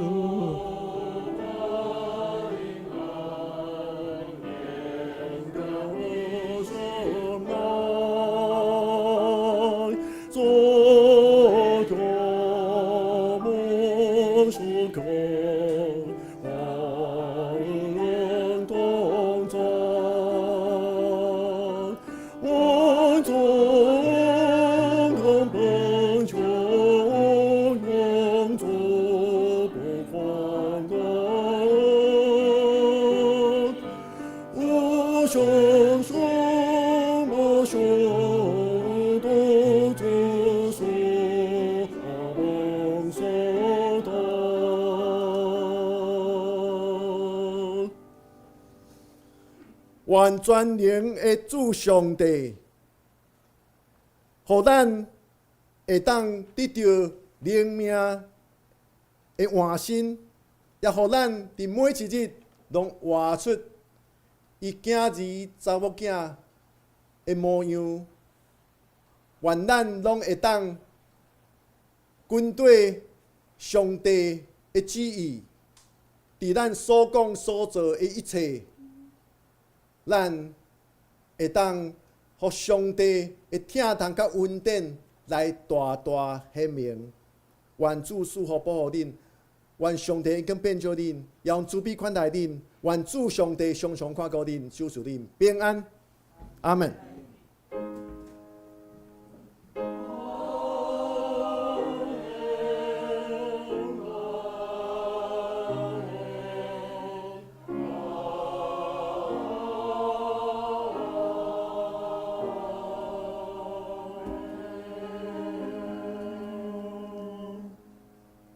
愿全能的主上帝，互咱会当得到灵命的换新，也互咱伫每一日拢活出伊囝儿查某囝的模样。愿咱拢会当跟对上帝的旨意，伫咱所讲所做的一切。咱会当互上帝的疼痛甲恩典来大大显明。愿主赐福保护恁，愿上帝更变照恁，也用慈悲款待恁。愿主上帝常常看顾恁，守护恁平安。阿门。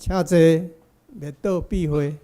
请坐，列岛闭会。